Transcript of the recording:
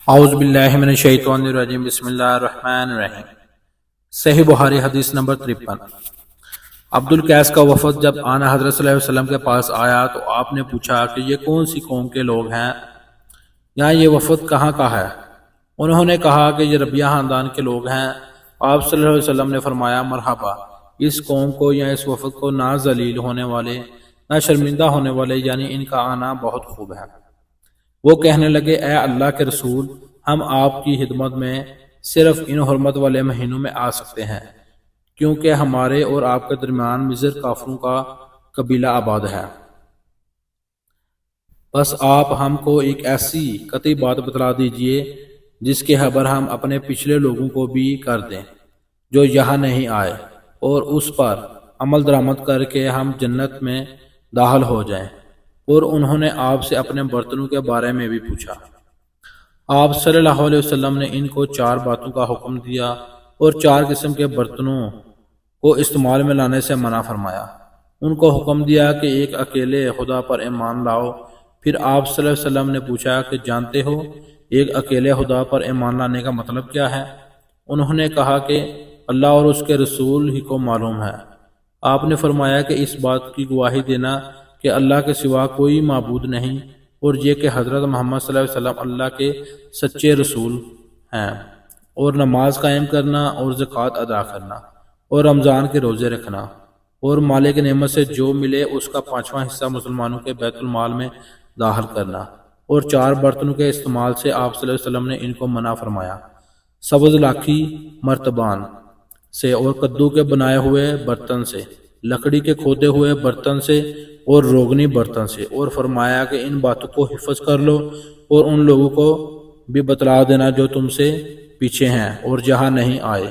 اعوذ باللہ من الشیطان الرجیم بسم اللہ الرحمن الرحیم۔ صحیح بخاری حدیث نمبر 53۔ عبد القیس کا وفد جب آنا حضرت صلی اللہ علیہ وسلم کے پاس آیا تو آپ نے پوچھا کہ یہ کون سی قوم کے لوگ ہیں یا یہ وفد کہاں کا ہے؟ انہوں نے کہا کہ یہ ربیہ خاندان کے لوگ ہیں۔ آپ صلی اللہ علیہ وسلم نے فرمایا مرحبا، اس قوم کو یا اس وفد کو نہ ذلیل ہونے والے نہ شرمندہ ہونے والے، یعنی ان کا آنا بہت خوب ہے۔ وہ کہنے لگے اے اللہ کے رسول، ہم آپ کی خدمت میں صرف ان حرمت والے مہینوں میں آ سکتے ہیں کیونکہ ہمارے اور آپ کے درمیان مضر کافروں کا قبیلہ آباد ہے۔ بس آپ ہم کو ایک ایسی قطعی بات بتلا دیجئے جس کی خبر ہم اپنے پچھلے لوگوں کو بھی کر دیں جو یہاں نہیں آئے، اور اس پر عمل درآمد کر کے ہم جنت میں داخل ہو جائیں۔ اور انہوں نے آپ سے اپنے برتنوں کے بارے میں بھی پوچھا۔ آپ صلی اللہ علیہ وسلم نے ان کو 4 باتوں کا حکم دیا اور 4 قسم کے برتنوں کو استعمال میں لانے سے منع فرمایا۔ ان کو حکم دیا کہ ایک اکیلے خدا پر ایمان لاؤ۔ پھر آپ صلی اللہ علیہ وسلم نے پوچھا کہ جانتے ہو ایک اکیلے خدا پر ایمان لانے کا مطلب کیا ہے؟ انہوں نے کہا کہ اللہ اور اس کے رسول ہی کو معلوم ہے۔ آپ نے فرمایا کہ اس بات کی گواہی دینا کہ اللہ کے سوا کوئی معبود نہیں، اور یہ کہ حضرت محمد صلی اللہ علیہ وسلم اللہ کے سچے رسول ہیں، اور نماز قائم کرنا اور زکوٰۃ ادا کرنا اور رمضان کے روزے رکھنا، اور مالک نعمت سے جو ملے اس کا 5واں حصہ مسلمانوں کے بیت المال میں داخل کرنا۔ اور 4 برتنوں کے استعمال سے آپ صلی اللہ علیہ وسلم نے ان کو منع فرمایا، سبز لاکھی مرتبان سے، اور کدو کے بنائے ہوئے برتن سے، لکڑی کے کھودے ہوئے برتن سے، اور روغنی برتن سے، اور فرمایا کہ ان باتوں کو حفظ کر لو اور ان لوگوں کو بھی بتلا دینا جو تم سے پیچھے ہیں اور جہاں نہیں آئے۔